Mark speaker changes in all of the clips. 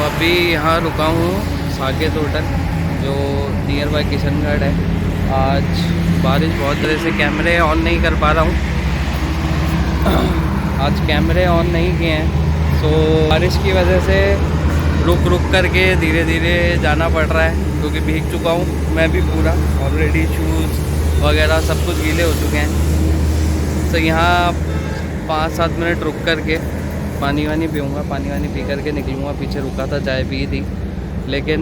Speaker 1: अभी यहाँ रुका हूँ साकेत होटल जो नियर बाय किशनगढ़ है। आज बारिश बहुत देर से कैमरे ऑन नहीं कर पा रहा हूँ। आज कैमरे ऑन नहीं किए हैं, सो बारिश की वजह से रुक रुक करके धीरे धीरे जाना पड़ रहा है क्योंकि भीग चुका हूँ मैं भी पूरा। ऑलरेडी शूज़ वगैरह सब कुछ गीले हो चुके हैं। तो यहाँ 5-7 मिनट रुक करके पानी वानी पीऊँगा, पानी वानी पी करके निकलूँगा। पीछे रुका था, चाय पी थी, लेकिन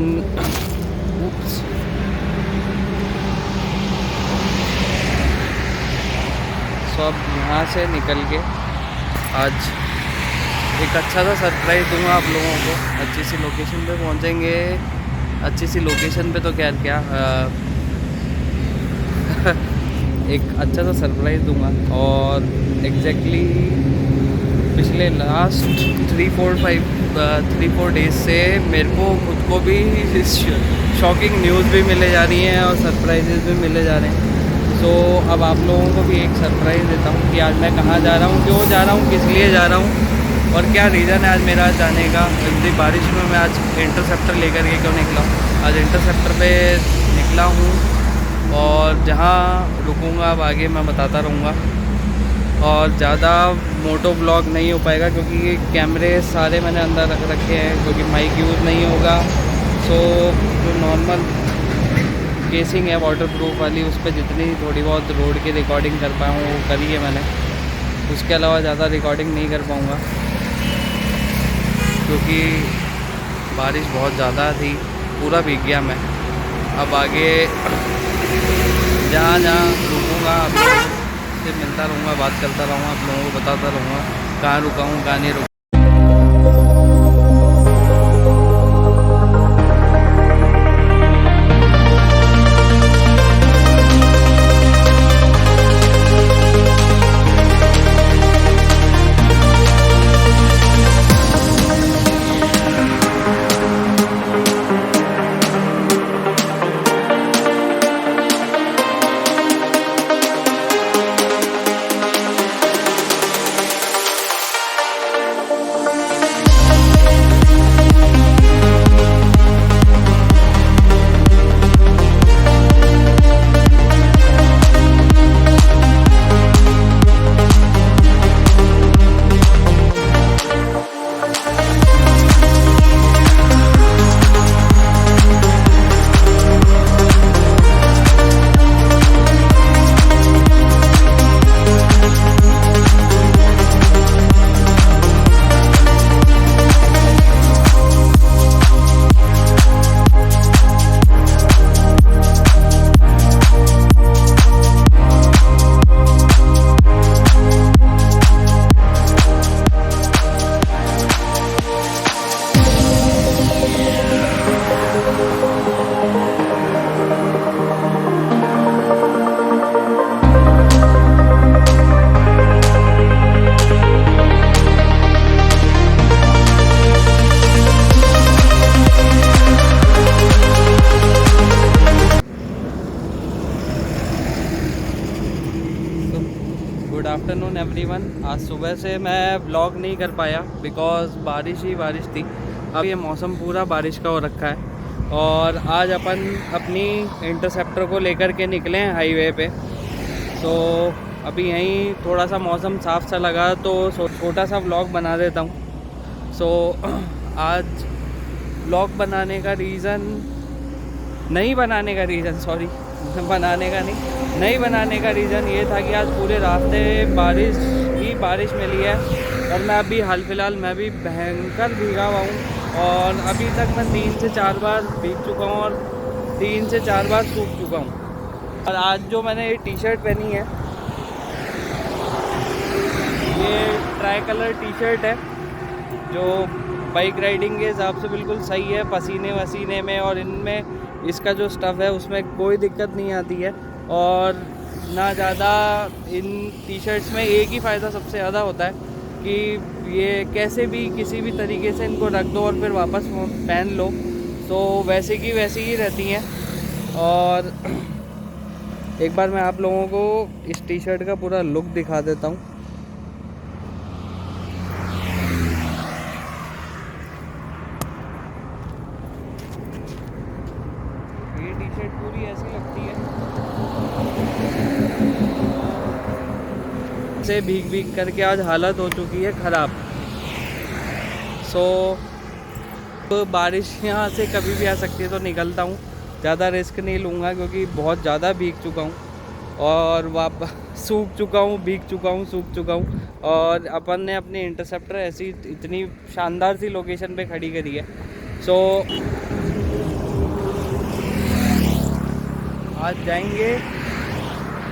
Speaker 1: सो अब यहाँ से निकल के आज एक अच्छा सा सरप्राइज़ दूंगा आप लोगों को। अच्छी सी लोकेशन पे पहुँचेंगे। अच्छी सी लोकेशन पे तो क्या एक अच्छा सा सरप्राइज़ दूंगा। और एग्जैक्टली पिछले लास्ट 3-4 डेज से मेरे को खुद को भी शॉकिंग न्यूज़ भी मिले जा रही हैं और सरप्राइजेज़ भी मिले जा रहे हैं। तो अब आप लोगों को भी एक सरप्राइज़ देता हूँ कि आज मैं कहाँ जा रहा हूँ, क्यों जा रहा हूँ, किस लिए जा रहा हूँ और क्या रीज़न है आज मेरा जाने का। इतनी बारिश में मैं आज इंटरसेप्टर लेकर के क्यों निकला हूँ। आज इंटरसेप्टर पे निकला हूँ और जहाँ रुकूँगा अब आगे मैं बताता रहूँगा। और ज़्यादा मोटो ब्लॉग नहीं हो पाएगा क्योंकि कैमरे सारे मैंने अंदर रख रखे हैं, क्योंकि माइक यूज़ नहीं होगा। सो जो नॉर्मल केसिंग है वाटर प्रूफ वाली, उस पर जितनी थोड़ी बहुत रोड की रिकॉर्डिंग कर पाऊँ वो करी है मैंने। उसके अलावा ज़्यादा रिकॉर्डिंग नहीं कर पाऊँगा क्योंकि बारिश बहुत ज़्यादा थी, पूरा भीग गया मैं। अब आगे जहाँ जहाँ रुकूँगा आप लोगों से मिलता रहूँगा, बात करता रहूँगा, आप लोगों को बताता रहूँगा कहाँ रुका हूँ कहाँ नहीं रुका। Good afternoon everyone. आज सुबह से मैं व्लॉग नहीं कर पाया बिकॉज़ बारिश ही बारिश थी। अब ये मौसम पूरा बारिश का हो रखा है और आज अपन अपनी इंटरसेप्टर को लेकर के निकले हैं हाईवे पे। तो अभी यहीं थोड़ा सा मौसम साफ सा लगा तो छोटा सा व्लॉग बना देता हूँ। सो आज व्लॉग बनाने का रीज़न नहीं बनाने का रीज़न ये था कि आज पूरे रास्ते बारिश मिली है और मैं अभी हाल फिलहाल मैं भी भयंकर भीगा हुआ हूँ और अभी तक मैं 3 से 4 बार भीग चुका हूँ और 3 से 4 बार सूख चुका हूँ। और आज जो मैंने ये टी शर्ट पहनी है, ये ट्राई कलर टी शर्ट है जो बाइक राइडिंग के हिसाब से बिल्कुल सही है। पसीने वसीने में और इनमें इसका जो स्टफ़ है उसमें कोई दिक्कत नहीं आती है और ना ज़्यादा। इन टी शर्ट्स में एक ही फ़ायदा सबसे ज़्यादा होता है कि ये कैसे भी किसी भी तरीके से इनको रख दो और फिर वापस पहन लो तो वैसे की वैसी ही रहती हैं। और एक बार मैं आप लोगों को इस टी शर्ट का पूरा लुक दिखा देता हूँ। ऐसी लगती है से भीग भीग करके आज हालत हो चुकी है ख़राब। सो बारिश यहाँ से कभी भी आ सकती है तो निकलता हूँ, ज़्यादा रिस्क नहीं लूँगा क्योंकि बहुत ज़्यादा भीग चुका हूँ और वापस सूख चुका हूँ, भीग चुका हूँ, सूख चुका हूँ। और अपन ने अपनी इंटरसेप्टर ऐसी इतनी शानदार सी लोकेशन पे खड़ी करी है। सो आज जाएंगे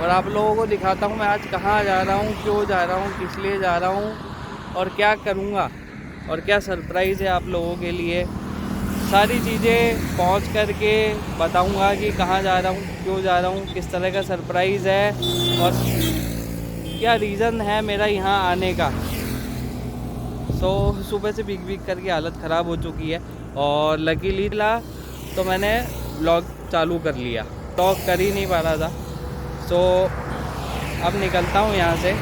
Speaker 1: और आप लोगों को दिखाता हूँ मैं आज कहाँ जा रहा हूँ, क्यों जा रहा हूँ, किस लिए जा रहा हूँ और क्या करूँगा और क्या सरप्राइज़ है आप लोगों के लिए। सारी चीज़ें पहुँच करके बताऊँगा कि कहाँ जा रहा हूँ, क्यों जा रहा हूँ, किस तरह का सरप्राइज़ है और क्या रीज़न है मेरा यहाँ आने का। सो सुबह से भीग भीग करके हालत ख़राब हो चुकी है और लकीली तो मैंने व्लॉग चालू कर लिया, व्लॉग कर ही नहीं पा रहा था। सो अब निकलता हूँ यहाँ से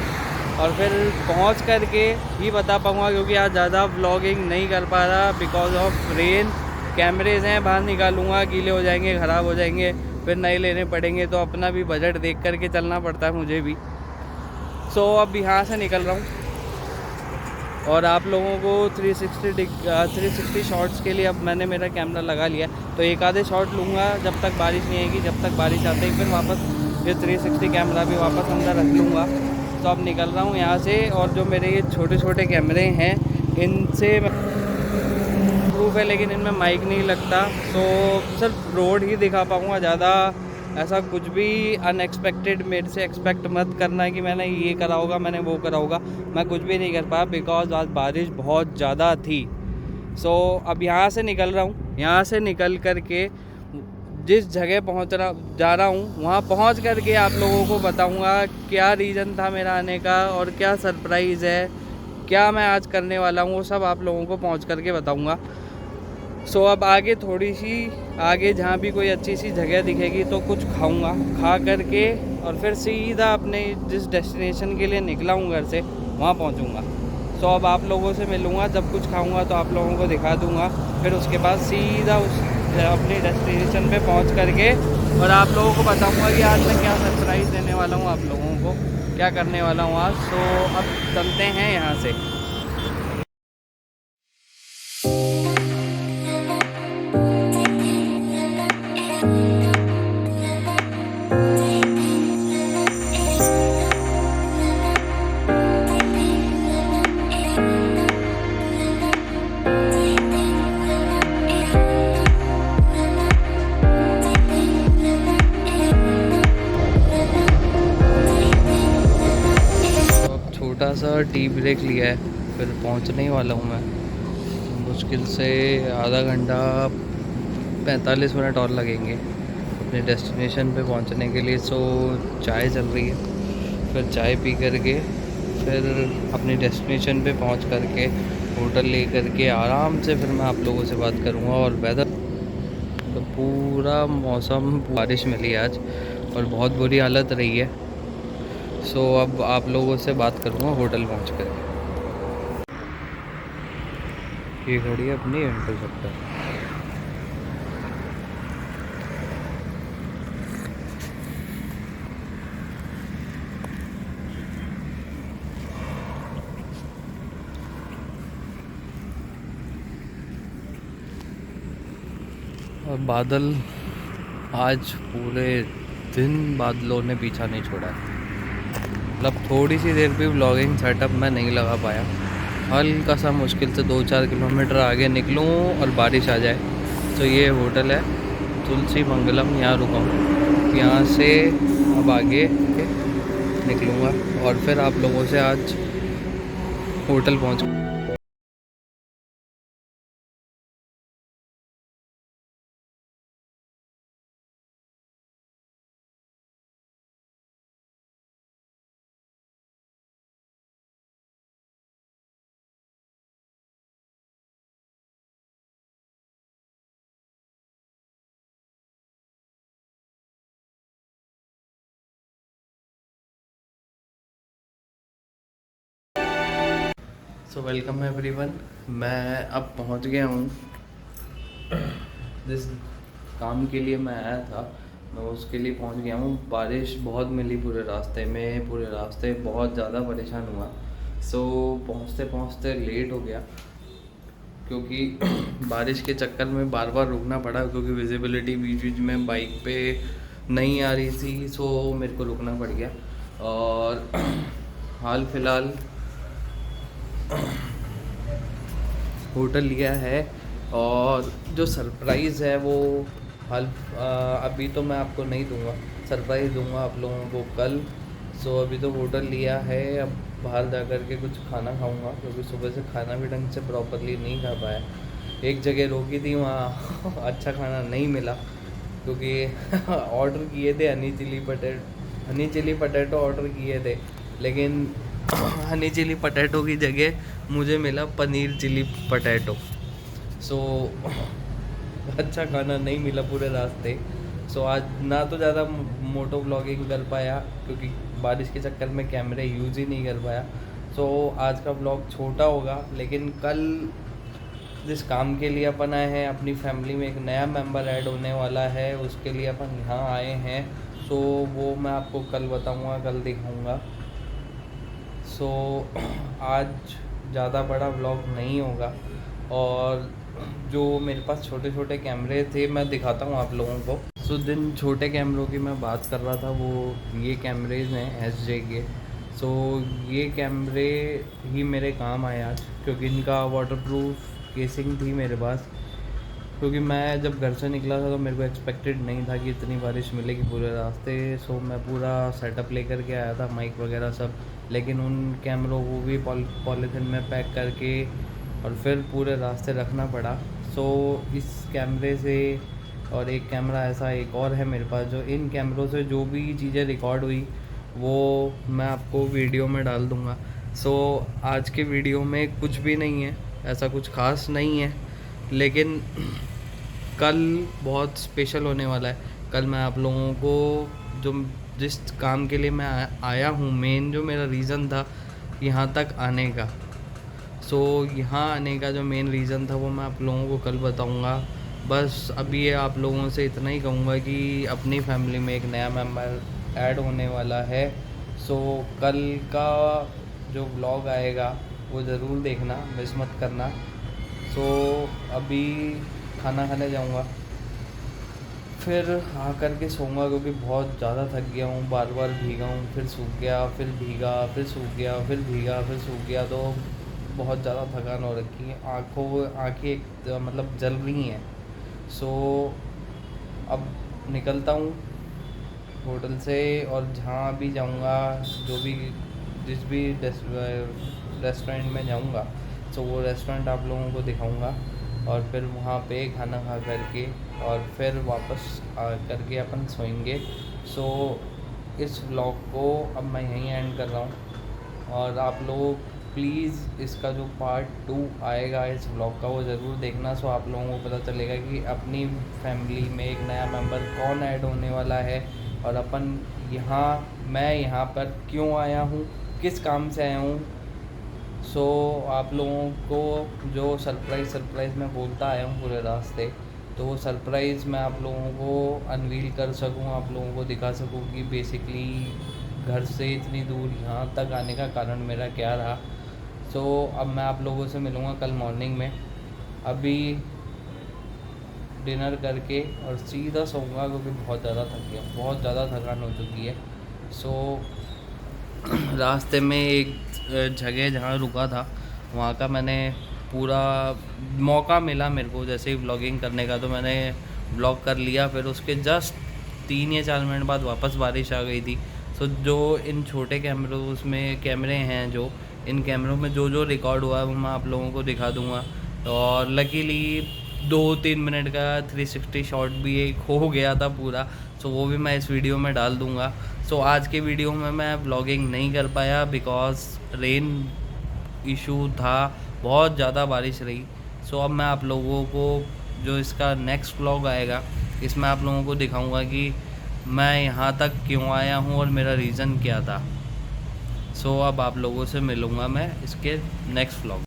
Speaker 1: और फिर पहुँच करके ही बता पाऊँगा क्योंकि आज ज़्यादा व्लॉगिंग नहीं कर पा रहा बिकॉज ऑफ रेन। कैमरेज हैं बाहर निकालूँगा, गीले हो जाएंगे, ख़राब हो जाएंगे, फिर नए लेने पड़ेंगे तो अपना भी बजट देख करके चलना पड़ता है मुझे भी। सो अब यहाँ से निकल रहा हूँ और आप लोगों को 360 शॉट्स के लिए अब मैंने मेरा कैमरा लगा लिया, तो एक आधे शॉट लूँगा जब तक बारिश नहीं आएगी। जब तक बारिश आते ही फिर वापस ये 360 कैमरा भी वापस अंदर रख लूँगा। तो अब निकल रहा हूँ यहाँ से और जो मेरे ये छोटे छोटे कैमरे हैं इनसे प्रूफ है लेकिन इनमें माइक नहीं लगता, तो सिर्फ रोड ही दिखा पाऊँगा। ज़्यादा ऐसा कुछ भी अनएक्सपेक्टेड मेरे से एक्सपेक्ट मत करना कि मैंने ये करा होगा, मैंने वो करा होगा। मैं कुछ भी नहीं कर पाया बिकॉज आज बारिश बहुत ज़्यादा थी। सो अब यहाँ से निकल रहा हूँ, यहाँ से निकल करके जिस जगह जा रहा हूँ वहाँ पहुँच करके आप लोगों को बताऊँगा क्या रीज़न था मेरा आने का और क्या सरप्राइज़ है, क्या मैं आज करने वाला हूँ, वो सब आप लोगों को पहुँच करके बताऊँगा। सो अब आगे थोड़ी सी आगे जहाँ भी कोई अच्छी सी जगह दिखेगी तो कुछ खाऊंगा, खा करके और फिर सीधा अपने जिस डेस्टिनेशन के लिए निकला हूँ घर से वहाँ पहुँचूँगा। सो अब आप लोगों से मिलूँगा, जब कुछ खाऊंगा तो आप लोगों को दिखा दूँगा, फिर उसके बाद सीधा उस अपनी डेस्टिनेशन पे पहुँच करके और आप लोगों को बताऊँगा कि आज मैं क्या सरप्राइज़ देने वाला हूँ, आप लोगों को क्या करने वाला हूँ आज। सो अब चलते हैं यहाँ से। छोटा सा टी ब्रेक लिया है, फिर पहुंचने ही वाला हूँ मैं। मुश्किल से आधा घंटा 45 मिनट और लगेंगे अपने डेस्टिनेशन पे पहुंचने के लिए। सो चाय चल रही है, फिर चाय पी करके फिर अपनी डेस्टिनेशन पे पहुंच करके होटल ले करके आराम से फिर मैं आप लोगों से बात करूँगा। और वेदर तो पूरा मौसम बारिश मिली आज और बहुत बुरी हालत रही है। सो अब आप लोगों से बात करूँगा होटल पहुँच कर। ये घड़ी है अपनी इंटरसेप्टर। और बादल आज पूरे दिन बादलों ने पीछा नहीं छोड़ा है। मतलब थोड़ी सी देर भी व्लॉगिंग सेटअप में नहीं लगा पाया, हल्का सा मुश्किल से 2-4 किलोमीटर आगे निकलूँ और बारिश आ जाए। तो ये होटल है तुलसी मंगलम, यहाँ रुका हूँ। यहाँ से अब आगे निकलूँगा और फिर आप लोगों से आज होटल पहुँच। सो वेलकम एवरीवन, मैं अब पहुंच गया हूं जिस काम के लिए मैं आया था। मैं उसके लिए पहुंच गया हूँ। बारिश बहुत मिली पूरे रास्ते में, पूरे रास्ते बहुत ज़्यादा परेशान हुआ। सो पहुंचते पहुंचते लेट हो गया, क्योंकि बारिश के चक्कर में बार बार रुकना पड़ा, क्योंकि विजिबिलिटी बीच बीच में बाइक पे नहीं आ रही थी। सो मेरे को रुकना पड़ गया। और हाल फिलहाल होटल लिया है, और जो सरप्राइज़ है वो अभी तो मैं आपको नहीं दूंगा, सरप्राइज़ दूंगा आप लोगों को कल। सो अभी तो होटल लिया है, अब बाहर जा कर के कुछ खाना खाऊंगा, क्योंकि सुबह से खाना भी ढंग से प्रॉपरली नहीं खा पाया। एक जगह रोकी थी, वहाँ अच्छा खाना नहीं मिला, क्योंकि ऑर्डर किए थे हनी चिली पटेटो ऑर्डर किए थे, लेकिन हनी चिली पटेटो की जगह मुझे मिला पनीर चिली पटेटो। सो अच्छा खाना नहीं मिला पूरे रास्ते। सो आज ना तो ज़्यादा मोटो व्लॉगिंग कर पाया, क्योंकि बारिश के चक्कर में कैमरे यूज़ ही नहीं कर पाया। सो आज का व्लॉग छोटा होगा, लेकिन कल जिस काम के लिए अपन आए हैं, अपनी फैमिली में एक नया मेंबर ऐड होने वाला है, उसके लिए अपन यहाँ आए हैं। सो वो मैं आपको कल बताऊँगा, कल दिखाऊँगा। सो आज ज़्यादा बड़ा व्लॉग नहीं होगा, और जो मेरे पास छोटे छोटे कैमरे थे मैं दिखाता हूँ आप लोगों को। सो जिन छोटे कैमरों की मैं बात कर रहा था, वो ये कैमरेज हैं SJ के। सो ये कैमरे ही मेरे काम आए आज, क्योंकि इनका वाटरप्रूफ केसिंग थी मेरे पास। क्योंकि मैं जब घर से निकला था तो मेरे को एक्सपेक्टेड नहीं था कि इतनी बारिश मिलेगी पूरे रास्ते। सो मैं पूरा सेटअप लेकर के आया था, माइक वगैरह सब, लेकिन उन कैमरों को भी पॉलीथिन में पैक करके और फिर पूरे रास्ते रखना पड़ा। सो इस कैमरे से, और एक कैमरा ऐसा एक और है मेरे पास, जो इन कैमरों से जो भी चीज़ें रिकॉर्ड हुई वो मैं आपको वीडियो में डाल दूँगा। सो आज के वीडियो में कुछ भी नहीं है, ऐसा कुछ खास नहीं है, लेकिन कल बहुत स्पेशल होने वाला है। कल मैं आप लोगों को जो जिस काम के लिए मैं आया हूँ, मेन जो मेरा रीज़न था यहाँ तक आने का, सो यहाँ आने का जो मेन रीज़न था वो मैं आप लोगों को कल बताऊँगा। बस अभी ये आप लोगों से इतना ही कहूँगा कि अपनी फैमिली में एक नया मेंबर ऐड होने वाला है। सो कल का जो व्लॉग आएगा वो ज़रूर देखना, मिस मत करना। सो अभी खाना खाने जाऊँगा, फिर आ कर के सोऊंगा, क्योंकि बहुत ज़्यादा थक गया हूँ। बार बार भीगा हूँ, फिर सूख गया, फिर भीगा, फिर सूख गया, फिर भीगा, फिर सूख गया, तो बहुत ज़्यादा थकान हो रखी है। आँखें मतलब जल रही हैं। सो अब निकलता हूँ होटल से, और जहाँ भी जाऊँगा, जिस भी रेस्टोरेंट में जाऊँगा, सो वो रेस्टोरेंट आप लोगों को दिखाऊँगा, और फिर वहाँ पे खाना खा करके और फिर वापस आ करके अपन सोएंगे। सो इस व्लॉग को अब मैं यहीं एंड कर रहा हूँ, और आप लोग प्लीज़ इसका जो पार्ट 2 आएगा इस व्लॉग का वो ज़रूर देखना। सो आप लोगों को पता चलेगा कि अपनी फैमिली में एक नया मेंबर कौन ऐड होने वाला है, और मैं यहाँ पर क्यों आया हूँ, किस काम से आया हूँ। सो आप लोगों को जो सरप्राइज़ मैं बोलता आया हूँ पूरे रास्ते, तो वो सरप्राइज़ मैं आप लोगों को अनवील कर सकूँ, आप लोगों को दिखा सकूँ कि बेसिकली घर से इतनी दूर यहाँ तक आने का कारण मेरा क्या रहा। सो अब मैं आप लोगों से मिलूँगा कल मॉर्निंग में। अभी डिनर करके और सीधा सोऊंगा, क्योंकि बहुत ज़्यादा थक गया, बहुत ज़्यादा थकान हो चुकी है। सो रास्ते में एक जगह जहाँ रुका था, वहाँ का मैंने पूरा मौका मिला मेरे को जैसे ही व्लॉगिंग करने का, तो मैंने व्लॉग कर लिया। फिर उसके जस्ट 3 या 4 मिनट बाद वापस बारिश आ गई थी। सो जो इन छोटे कैमरे हैं, जो इन कैमरों में जो रिकॉर्ड हुआ है वो मैं आप लोगों को दिखा दूँगा। और लकीली 2-3 मिनट का 360 शॉट भी एक हो गया था पूरा, सो वो भी मैं इस वीडियो में डाल दूँगा। सो आज के वीडियो में मैं व्लॉगिंग नहीं कर पाया, बिकॉज़ रेन इशू था, बहुत ज़्यादा बारिश रही। सो अब मैं आप लोगों को जो इसका नेक्स्ट व्लॉग आएगा, इसमें आप लोगों को दिखाऊंगा कि मैं यहाँ तक क्यों आया हूँ और मेरा रीज़न क्या था। सो अब आप लोगों से मिलूँगा मैं इसके नेक्स्ट व्लॉग